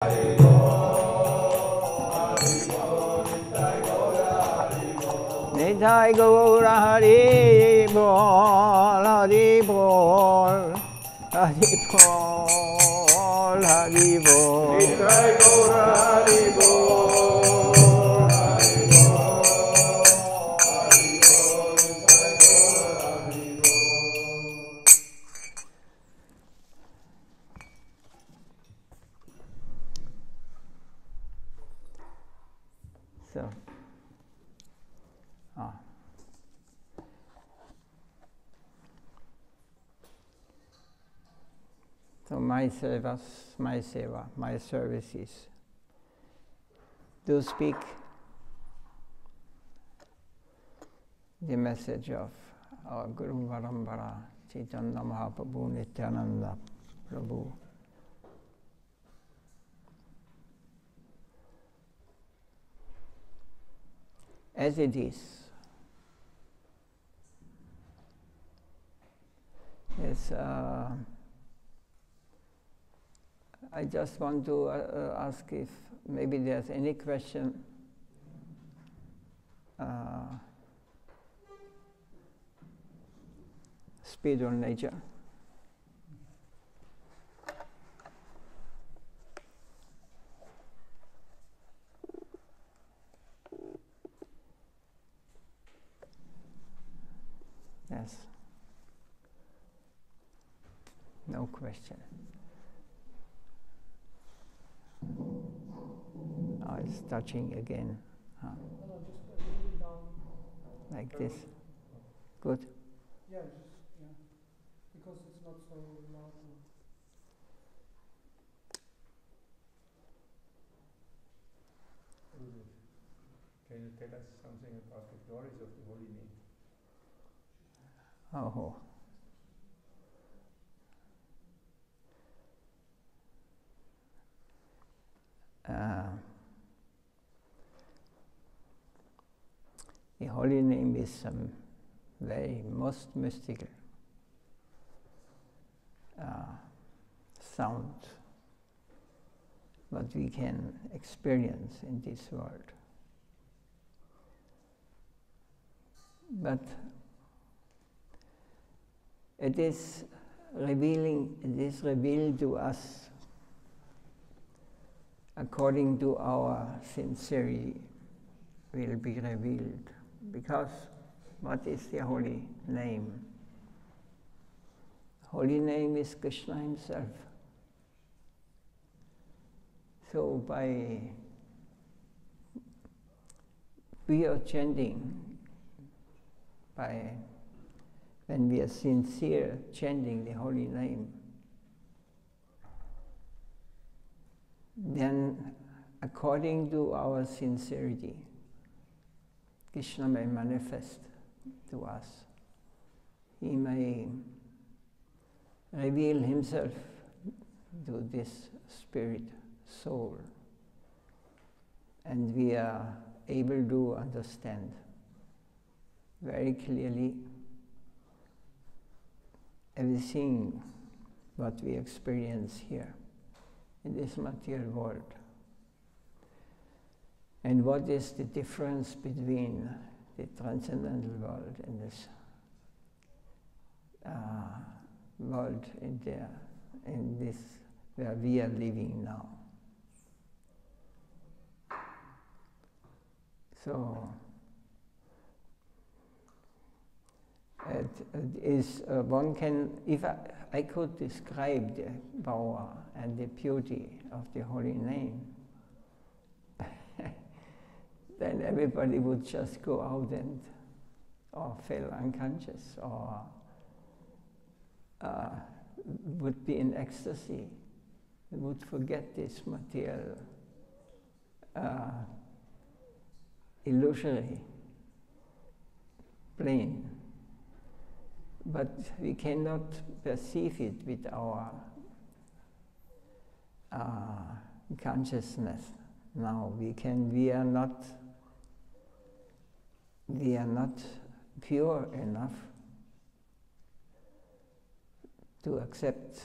Nitai Gaura Hari Bol, Hari Bol, Hari Bol, Hari Bol. Nitai Gaura Hari Bol, Hari Bol, Hari Bol, Nitai Gaura Hari Bol. So. So my services do speak the message of our Guru Varambara, Chaitanya Mahaprabhu, Nityananda Prabhu. As it is. Yes, I just want to ask if maybe there's any question spiritual nature. Yes. No question. Oh, it's touching again. Huh? No, just a little bit down. Like this. Good? Yeah, because it's not so loud now. Can you tell us something about the glories of the holy name? Oh. The holy name is very most mystical sound what we can experience in this world. But it is revealed to us according to our sincerity will be revealed. Because what is the holy name? Holy name is Krishna himself. So by pure chanting, when we are sincere chanting the holy name, then according to our sincerity, Krishna may manifest to us. He may reveal himself to this spirit, soul, and we are able to understand very clearly everything what we experience here in this material world. And what is the difference between the transcendental world and this world in this where we are living now? So it is one can, if I could describe the power and the beauty of the holy name, then everybody would just go out and or fell unconscious or would be in ecstasy, would forget this material illusory plane. But we cannot perceive it with our consciousness. Now we are not pure enough to accept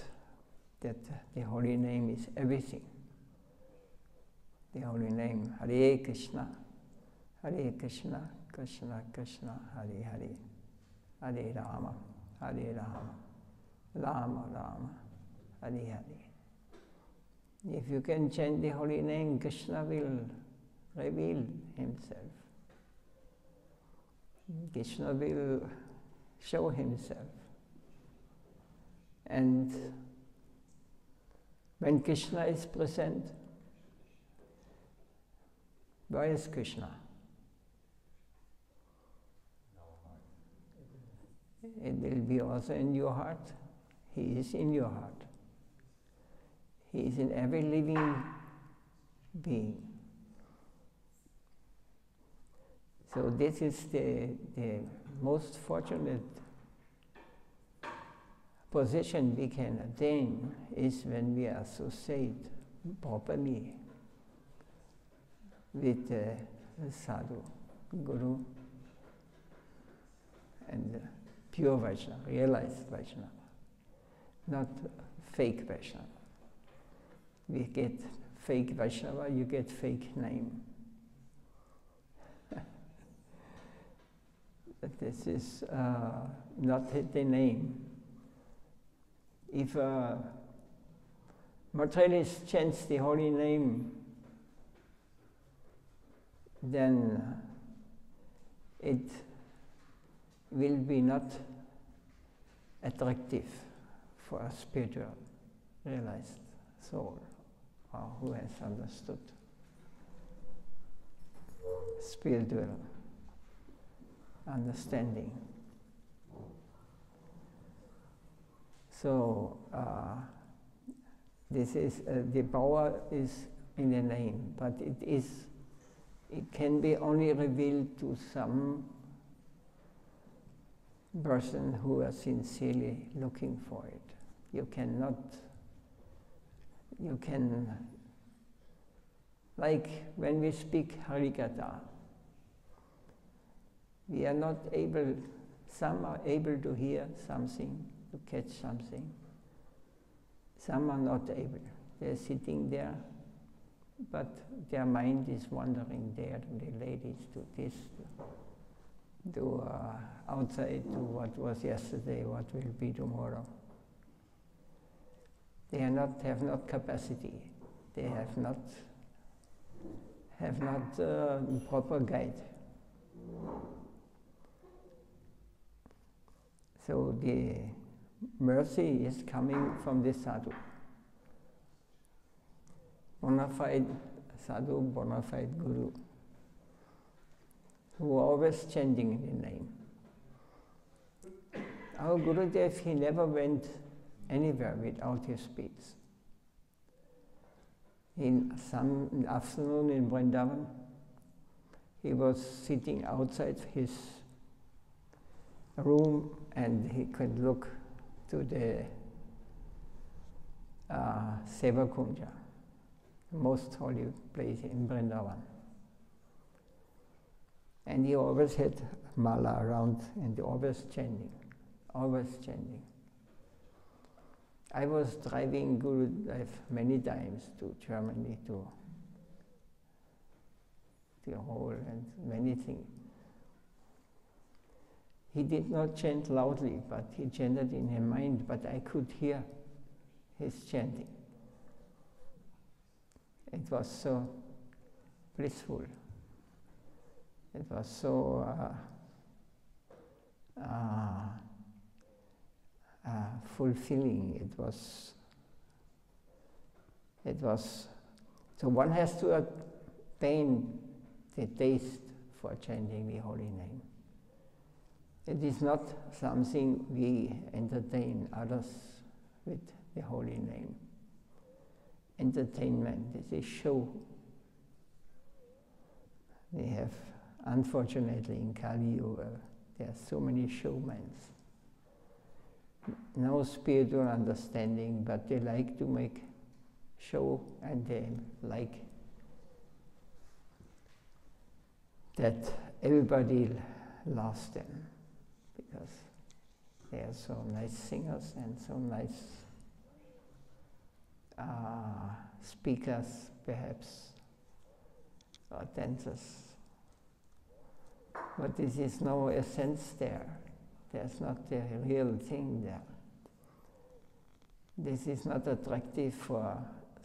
that the holy name is everything. holy name. Hare Krishna, Krishna Krishna, Hare Hare, Hare Rama, Rama Rama, Hare Hare. If you can chant the holy name, Krishna will reveal himself. Krishna will show himself. And when Krishna is present, where is Krishna? It will be also in your heart. He is in your heart. He is in every living being. So this is the most fortunate position we can attain, is when we associate properly with the sadhu, guru, and pure Vaishnava, realized Vaishnava, not fake Vaishnava. We get fake Vaishnava, you get fake name. This is not the name. If a materialist chants the holy name, then it will be not attractive for a spiritual, realized soul, or who has understood spiritual understanding. So this is the power is in the name, but it can be only revealed to some person who are sincerely looking for it. You can, like when we speak Harikatha, we are not able, some are able to hear something, to catch something. Some are not able. They're sitting there, but their mind is wandering there to the ladies, to this, to outside, to what was yesterday, what will be tomorrow. They have not capacity. They have not proper guide. So the mercy is coming from the sadhu. Bona fide sadhu, bona fide guru, who are always chanting the name. Our Gurudev, he never went anywhere without his beads. In some afternoon in Vrindavan, he was sitting outside his room and he could look to the Sevakunja, the most holy place in Vrindavan. And he always had mala around and always chanting, always chanting. I was driving Gurudev many times to Germany, to the whole and many things. He did not chant loudly, but he chanted in his mind, but I could hear his chanting. It was so blissful. It was so fulfilling. It was, so one has to attain the taste for chanting the holy name. It is not something we entertain others with the holy name. Entertainment is a show. We have, unfortunately, in Kali Yuga, there are so many showmen. No spiritual understanding, but they like to make show, and they like that everybody loves them, because they are so nice singers and so nice speakers, perhaps. or dances. But this is no essence there. There's not the real thing there. This is not attractive for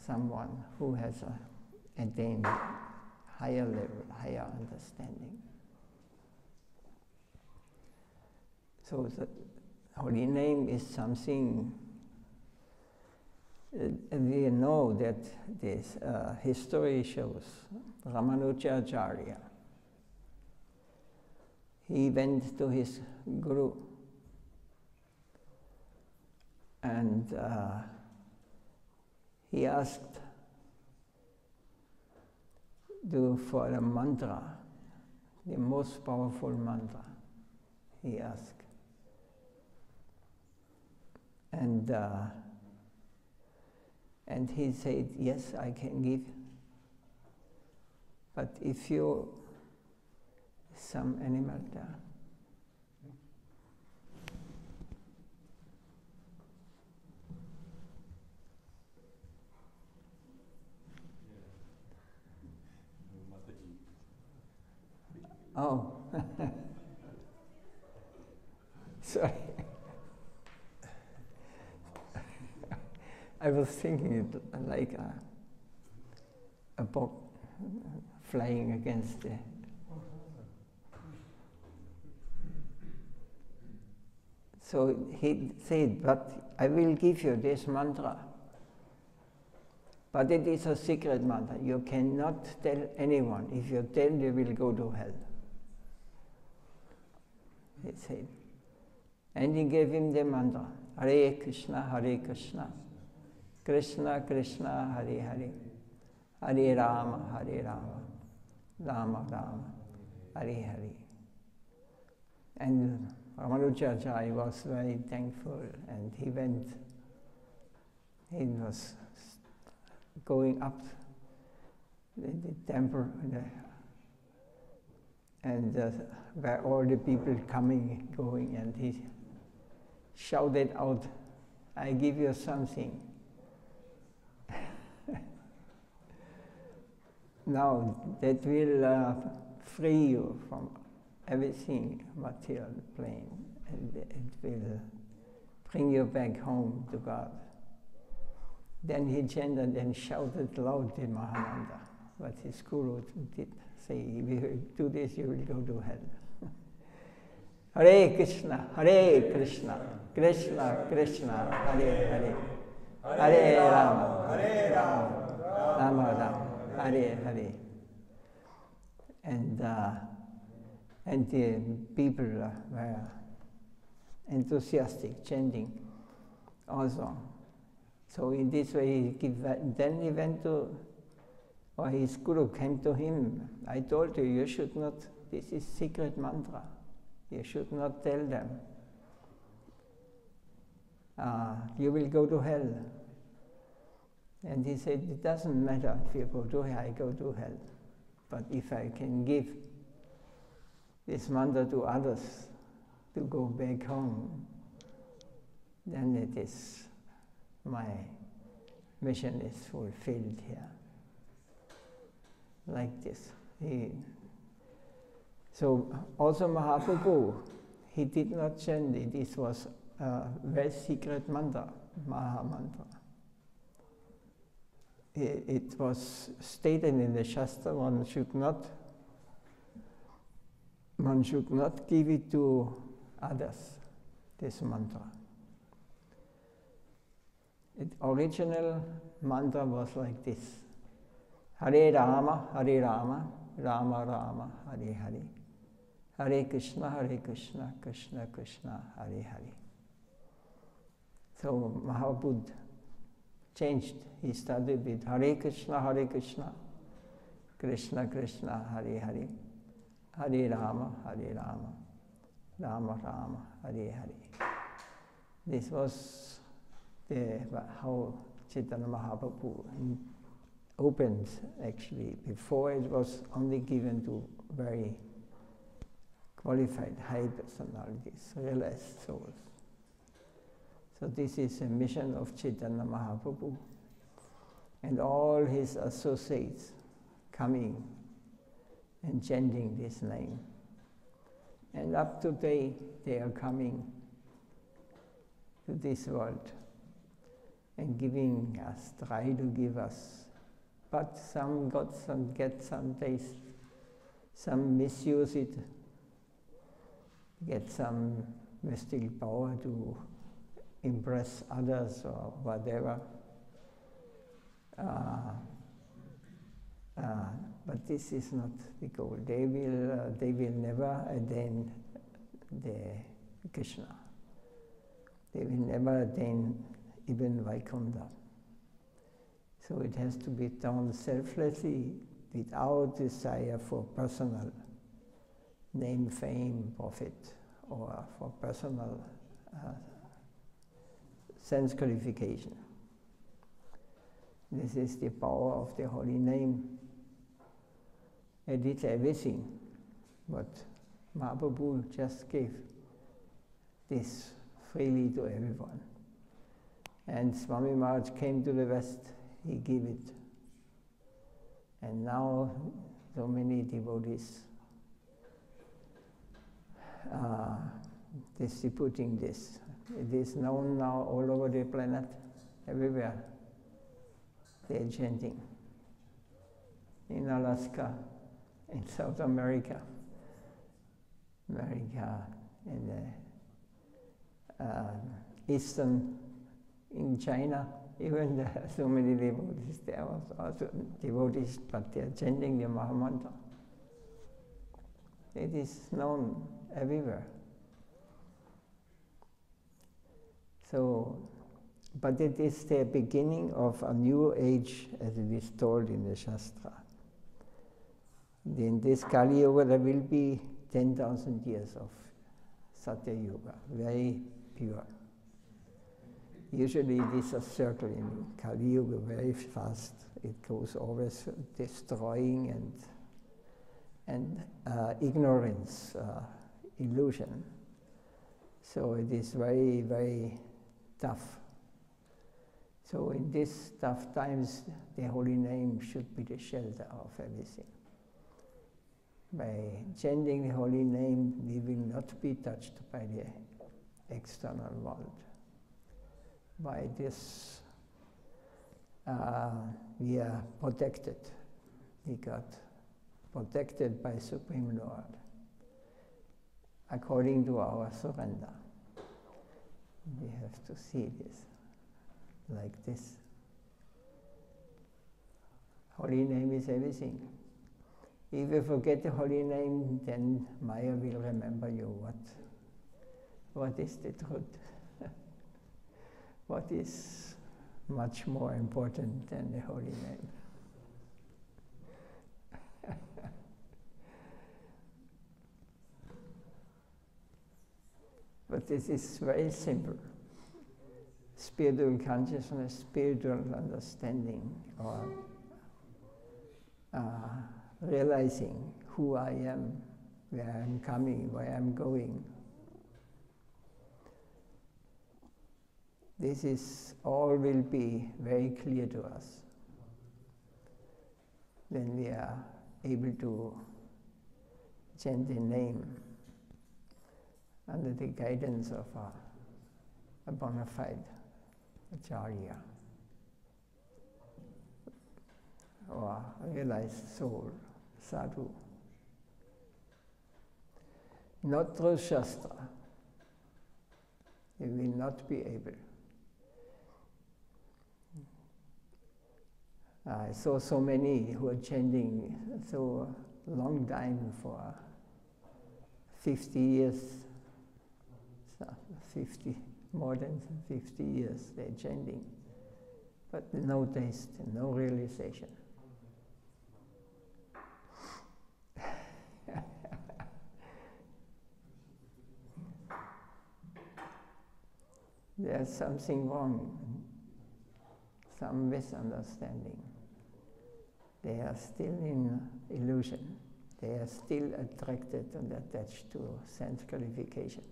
someone who has attained higher level, higher understanding. So the holy name is something we know that this history shows. Ramanujacharya, he went to his guru and he asked for a mantra, the most powerful mantra, he asked. And he said, yes, I can give. But if you, some animal there. Oh, sorry. I was thinking it like a boat flying against the... So he said, but I will give you this mantra. But it is a secret mantra. You cannot tell anyone. If you tell, you will go to hell. He said. And he gave him the mantra. Hare Krishna, Hare Krishna. Krishna Krishna, Hare Hare. Hare Rama, Hare Rama. Rama Rama, Hare Hare. And Ramanujacharya was very thankful, and he went. He was going up the temple, and where all the people coming, going, and he shouted out, I give you something. Now that will free you from everything material plane, and it will bring you back home to God. Then he chanted and shouted loudly Mahananda, but his guru did say, if you do this, you will go to hell. Hare Krishna, Hare Krishna, Krishna Krishna, Hare Hare, Hare Rama, Hare Rama, Rama Rama, Hare Hare. And the people were enthusiastic, chanting also. So in this way, then he went to, or his guru came to him. I told you, you should not, this is secret mantra. You should not tell them. You will go to hell. And he said, it doesn't matter if you go to hell, I go to hell. But if I can give this mantra to others to go back home, then it is, my mission is fulfilled here. Like this. So also Mahaprabhu, he did not chant it. This was a very secret mantra, Maha mantra. It was stated in the Shastra, one should not give it to others, this mantra. The original mantra was like this. Hare Rama, Hare Rama, Rama Rama, Hare Hare. Hare Krishna, Krishna Krishna, Hare Hare. So Mahaprabhu changed. He started with Hare Krishna, Krishna Krishna, Hare Hare. Hare Rama, Rama Rama, Hare Hare. This was how Chaitanya Mahaprabhu opened, actually. Before it was only given to very qualified high personalities, realized souls. So this is a mission of Chaitanya Mahaprabhu and all his associates coming and chanting this name. And up to today, they are coming to this world and giving us, try to give us. But some got some, get some taste, some misuse it, get some mystical power to impress others or whatever. But this is not the goal. They will never attain the Krishna. They will never attain even Vaikuntha. So it has to be done selflessly, without desire for personal name, fame, profit, or for personal sense gratification. This is the power of the holy name. And it's everything what Mahaprabhu just gave this freely to everyone. And Swami Maharaj came to the West, he gave it. And now so many devotees distributing this. It is known now all over the planet, everywhere. They are chanting. In Alaska, in South America, in Eastern, in China, even there are so many devotees. There are also devotees, but they are chanting the Mahamantra. It is known everywhere. So, but it is the beginning of a new age, as it is told in the Shastra. In this Kali Yuga, there will be 10,000 years of Satya Yuga, very pure. Usually it is a circle in Kali Yuga, very fast. It goes always destroying and ignorance, illusion. So it is very, very tough. So in these tough times, the holy name should be the shelter of everything. By chanting the holy name, we will not be touched by the external world. By this, we are protected. We got protected by Supreme Lord, according to our surrender. We have to see this like this. Holy name is everything. If you forget the holy name, then Maya will remember you. What is the truth? What is much more important than the holy name? But this is very simple. Spiritual consciousness, spiritual understanding, or realizing who I am, where I'm coming, where I'm going. This is all will be very clear to us. Then we are able to chant the name under the guidance of a bona fide acharya or a realized soul, sadhu. Not through Shastra. We will not be able. I saw so many who are chanting so long time for 50 years, more than 50 years they're chanting, but no taste, no realization. There's something wrong, some misunderstanding. They are still in illusion. They are still attracted and attached to sense gratification.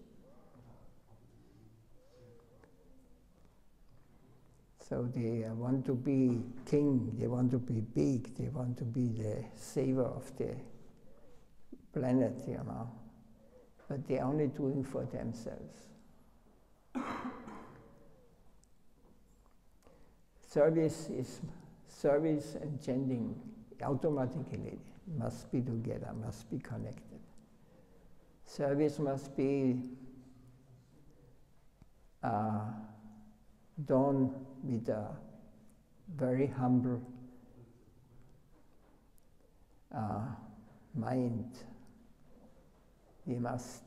So they want to be king, they want to be big, they want to be the savior of the planet, you know, but they're only doing for themselves. Service and chanting automatically must be together, must be connected. Service must be done with a very humble mind. We must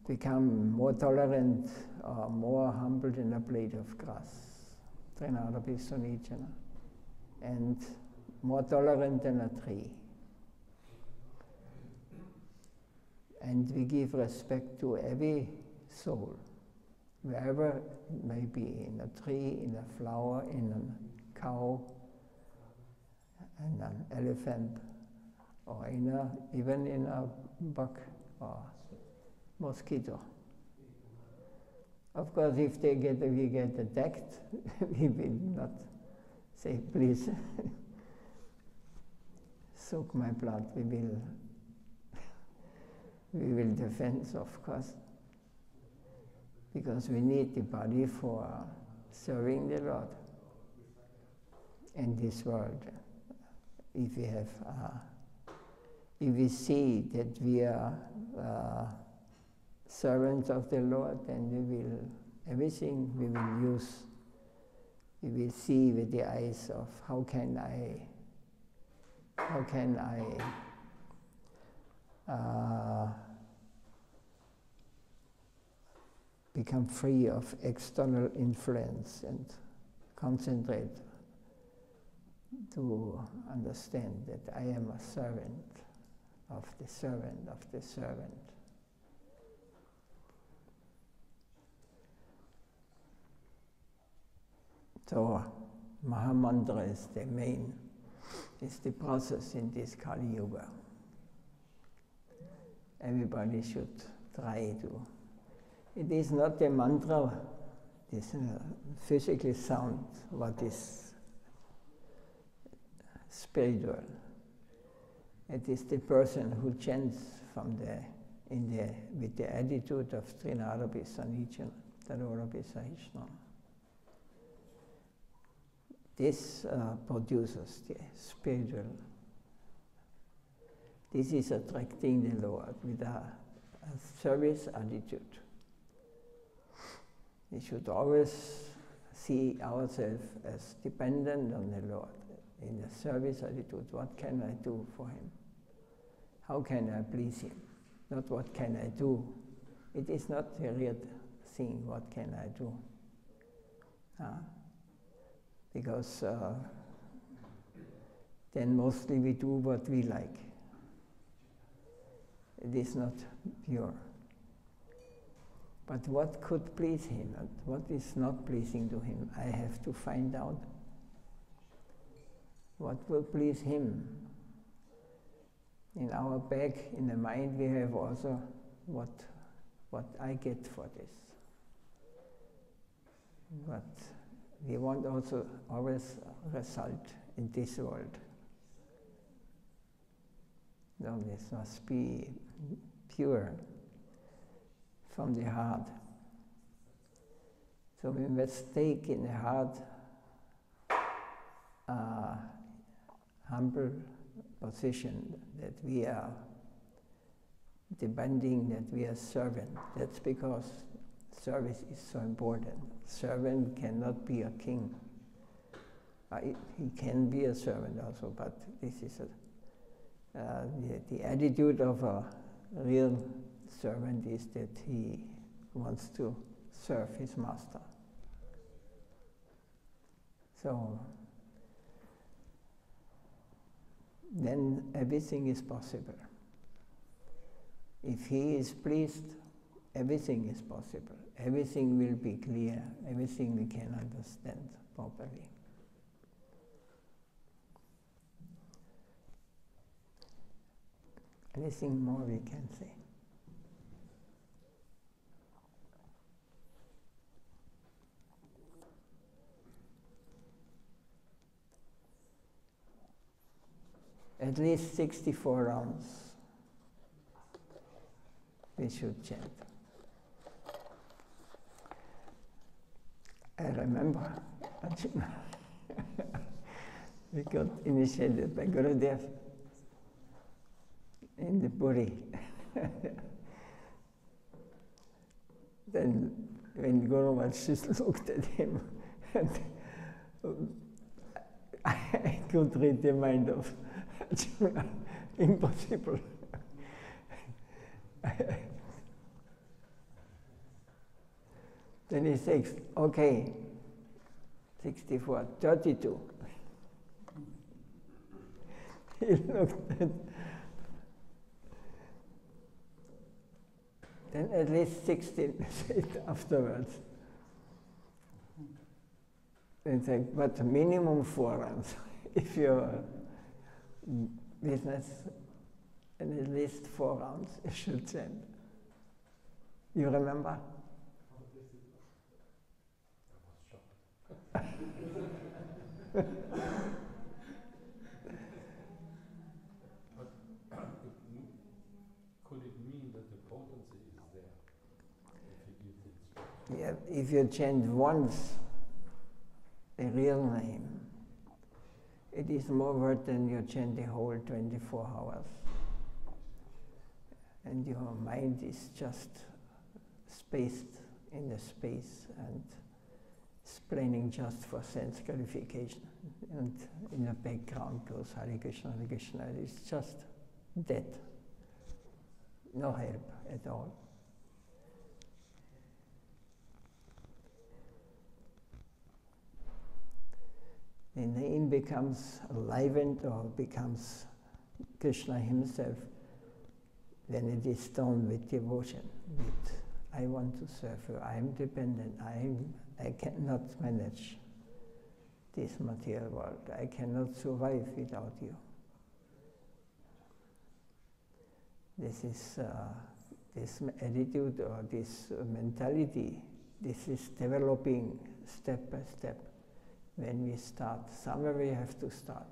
become more tolerant or more humble than a blade of grass, and more tolerant than a tree. And we give respect to every soul, wherever it may be, in a tree, in a flower, in a cow, in an elephant, or even in a bug or mosquito. Of course, if we get attacked, we will not say, please, soak my blood. We will defend, of course, because we need the body for serving the Lord in this world. If we see that we are servants of the Lord, then we will see with the eyes of how can I become free of external influence and concentrate to understand that I am a servant of the servant of the servant. So Mahamantra is the process in this Kali Yuga. Everybody should try to. It is not a mantra, this physically sound, what is spiritual. It is the person who chants with the attitude of Trinadapi Sanicana, Tadorapi Sahishna. This produces the spiritual. This is attracting the Lord with a service attitude. We should always see ourselves as dependent on the Lord in a service attitude. What can I do for Him? How can I please Him? Not what can I do. It is not the real thing, what can I do? Because then mostly we do what we like. It is not pure. But what could please Him and what is not pleasing to Him, I have to find out. What will please Him? In our back, in the mind, we have also what I get for this. But we want also always result in this world. No, this must be pure from the heart. So we must take in the heart a humble position that we are depending, that we are servant. That's because service is so important. Servant cannot be a king. He can be a servant also, but this is the attitude of a real servant is that he wants to serve his master. So then everything is possible. If he is pleased, everything is possible. Everything will be clear. Everything we can understand properly. Anything more we can say? At least 64 rounds we should chant. I remember we got initiated by Gurudev in the Puri. Then when Guru Maharaj just looked at him, and I could read the mind of Arjuna. Impossible. Then he says, okay, 64, 32. He looked at, then at least 16 said afterwards. They said, but minimum 4 rounds. If your business, and at least 4 rounds, you should chant. You remember? Could it mean that the potency is there if you give the instruction? Yeah, if you chant once the real name, it is more worth than you chant the whole 24 hours. And your mind is just spaced in the space and explaining just for sense gratification. And in the background goes Hare Krishna, Hare Krishna. It's just dead. No help at all. The name becomes enlivened or becomes Krishna himself when it is done with devotion, with I want to serve you, I am dependent, I cannot manage this material world, I cannot survive without you. This is this attitude or this mentality, this is developing step by step. When we start, somewhere we have to start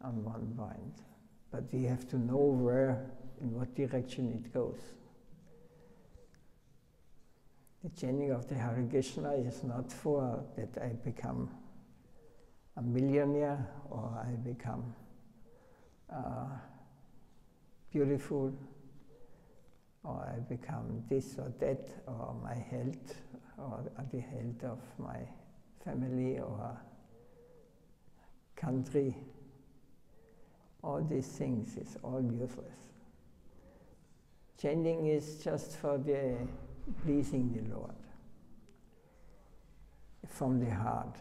on one point. But we have to know where, in what direction it goes. The chanting of the Hare Krishna is not for that I become a millionaire or I become beautiful or I become this or that or my health or the health of my family or country. All these things is all useless. Chanting is just for the pleasing the Lord from the heart.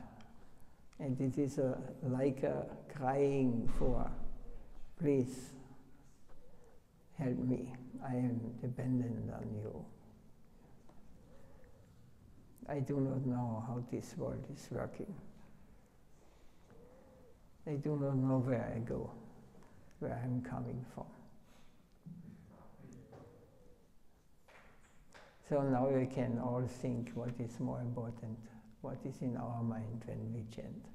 And it is like a crying for, please help me, I am dependent on you. I do not know how this world is working. I do not know where I go, where I'm coming from. So now we can all think what is more important, what is in our mind when we chant.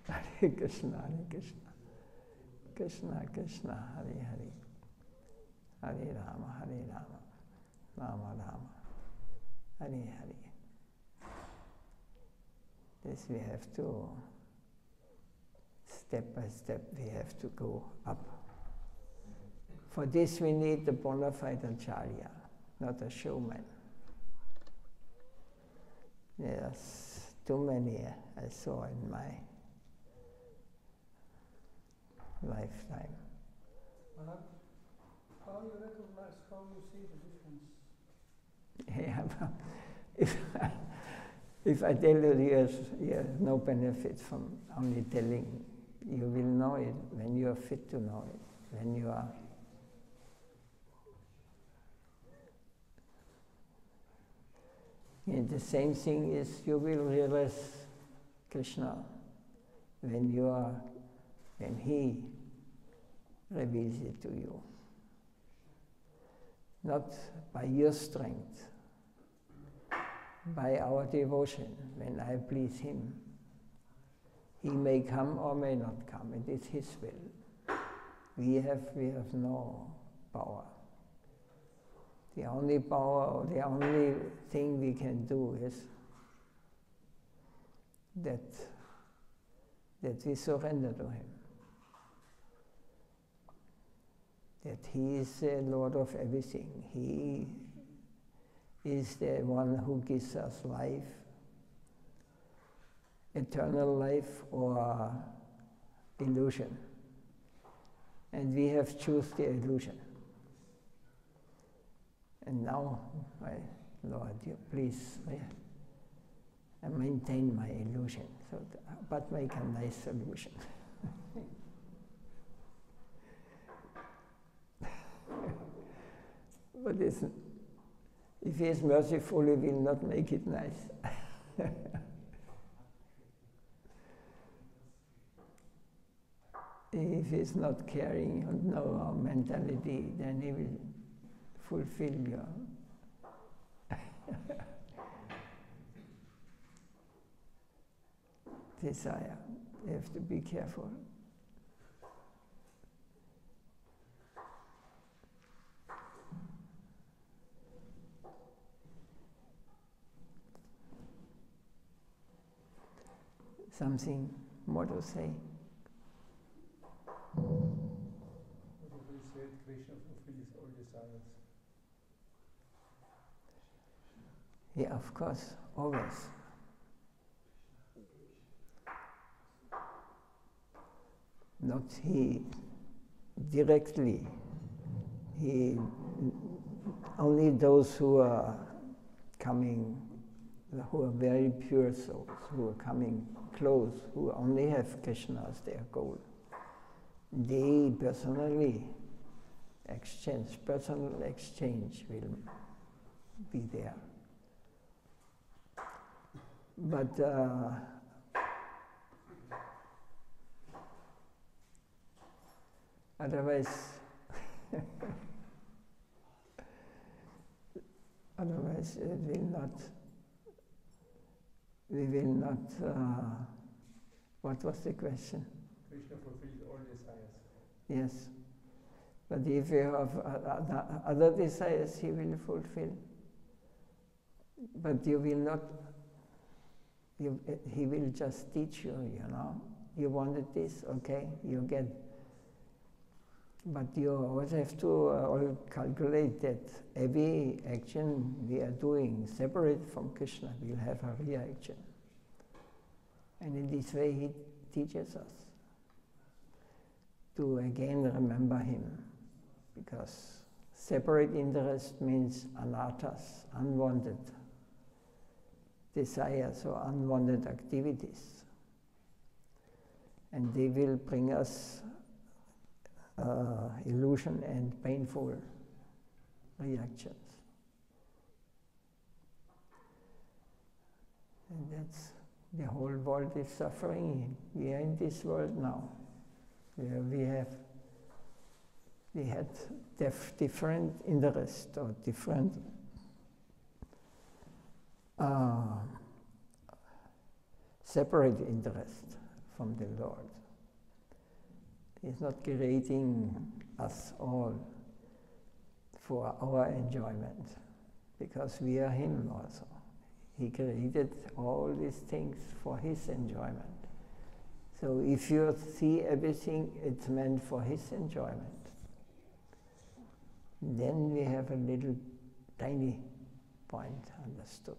Hare Krishna, Hare Krishna, Krishna Krishna, Hare Hare, Hare Rama, Hare Rama, Rama Rama, Hare Hare. This we have to, step by step, we have to go up. For this we need a bona fide acharya, not a showman. There's too many I saw in my lifetime. How you recognize, how you see the difference? Yeah, if I tell you there's no benefit from only telling, you will know it when you are fit to know it, when you are. And the same thing is you will realize Krishna when He reveals it to you. Not by your strength, by our devotion, when I please him. He may come or may not come, it is his will. We have no power. The only power, the only thing we can do is that we surrender to him. That he is the Lord of everything. He is the one who gives us life, eternal life or illusion. And we have chosen the illusion. And now, my Lord, you please maintain my illusion, but make a nice solution. But if he is merciful, he will not make it nice. If he is not caring and know our mentality, then he will fulfill your desire. You have to be careful. Something more to say? We said Krishna fulfills all desires. Yeah, of course, always. Not he directly. He only those who are coming, who are very pure souls, who are coming close, who only have Krishna as their goal. They personal exchange will be there. But otherwise, it will not. We will not. What was the question? Krishna fulfills all desires. Yes, but if you have other desires, he will fulfill. But you will not. He will just teach you. You wanted this, okay? You get. But you always have to calculate that every action we are doing separate from Krishna will have a reaction. And in this way he teaches us to again remember him. Because separate interest means anarthas, unwanted desires or unwanted activities. And they will bring us illusion and painful reactions. And that's the whole world is suffering. We are in this world now, where we had different interests or different separate interests from the Lord. He's not creating us all for our enjoyment, because we are him also. He created all these things for his enjoyment. So if you see everything, it's meant for his enjoyment. Then we have a little tiny point understood.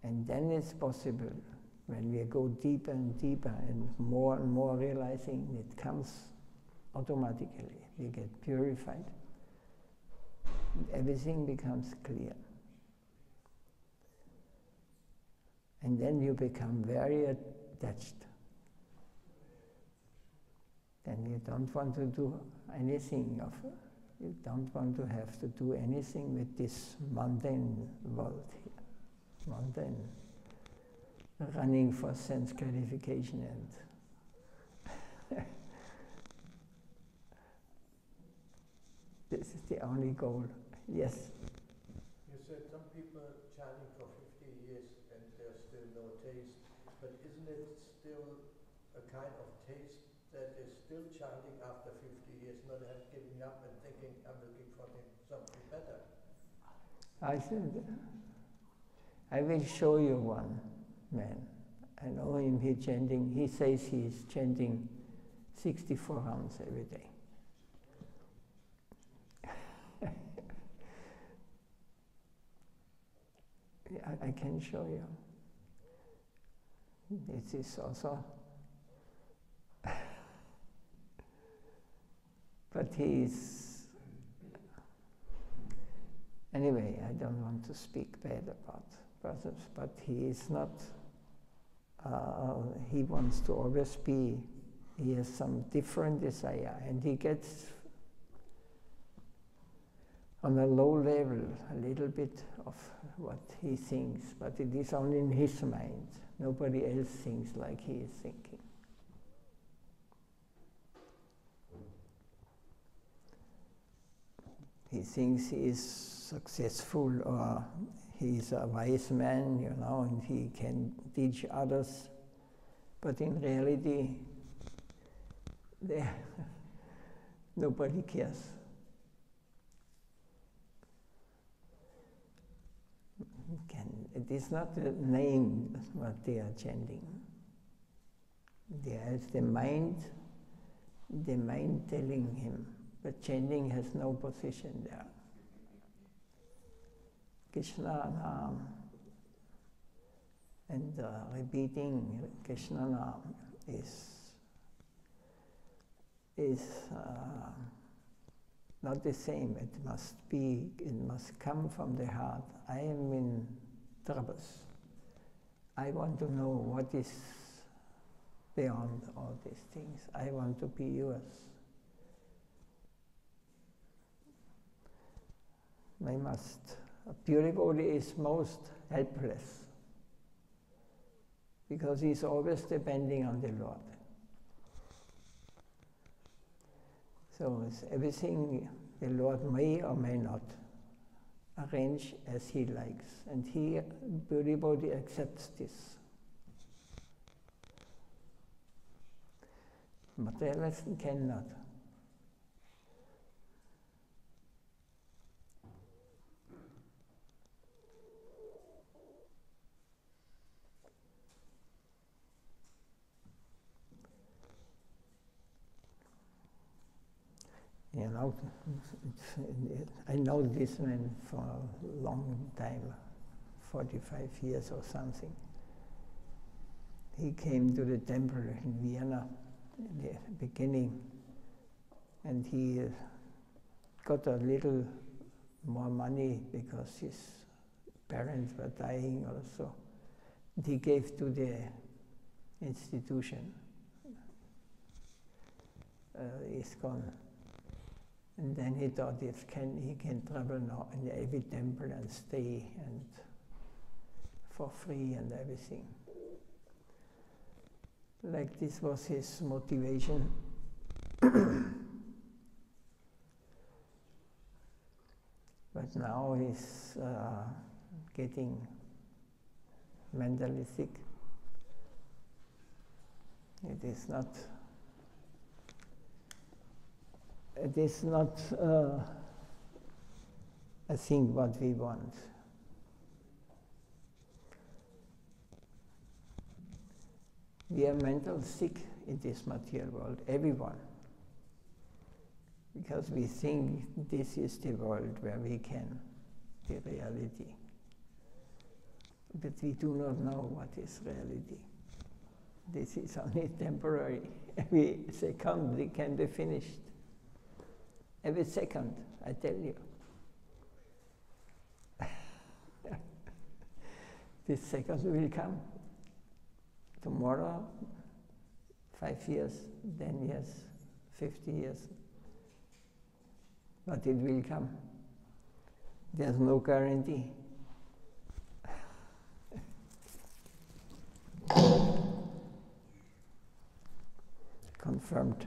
And then it's possible, when we go deeper and deeper and more realizing, it comes automatically. We get purified. Everything becomes clear. And then you become very attached. Then you don't want to do anything you don't want to have to do anything with this mundane world here. Mundane. Running for sense gratification and this is the only goal. Yes? Yes, But isn't it still a kind of taste that is still chanting after 50 years, not have given up and thinking, I'm looking for something better? I think I will show you one man. I know him, he says he's chanting 64 rounds every day. I can show you. It is also, but he's, anyway, I don't want to speak bad about brothers, but he is not, he wants to always be, he has some different desire, and he gets on a low level a little bit of what he thinks, but it is only in his mind. Nobody else thinks like he is thinking. He thinks he is successful, or he is a wise man, you know, and he can teach others. But in reality, nobody cares. It is not the name what they are chanting. There is the mind telling him, but chanting has no position there. Krishna Naam and repeating Krishna Naam is not the same. It must come from the heart. I am in troubles. I want to know what is beyond all these things. I want to be yours. A pure devotee is most helpless because he is always depending on the Lord. So everything the Lord may or may not arrange as he likes, and pure devotee accepts this. Materialist cannot. You know, I know this man for a long time, 45 years or something. He came to the temple in Vienna in the beginning, and he got a little more money because his parents were dying also. He gave to the institution. He's gone. And then he thought he can travel now in every temple and stay and for free and everything. Like this was his motivation. But now he's getting mentally sick. It is not I think what we want. We are mental sick in this material world, everyone. Because we think this is the world where we can, the reality. But we do not know what is reality. This is only temporary. Every second it can be finished. Every second, I tell you. This second will come. Tomorrow, 5 years, 10 years, 50 years. But it will come. There's no guarantee. Confirmed.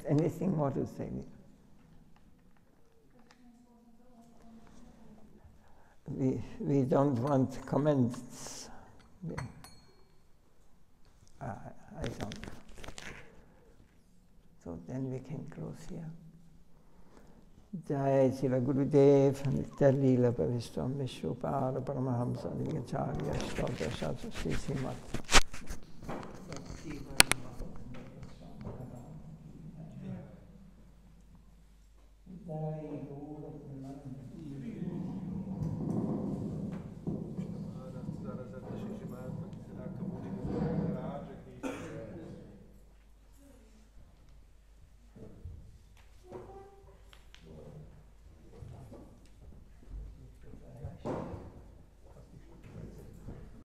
Anything more to say? We don't want comments. I don't. So then we can close here. Jai Sila Gurudev, Nitya Leela Bhavistam Vishwapara Paramahamsa Nivacharya Shtota Shastra Sri Srimad.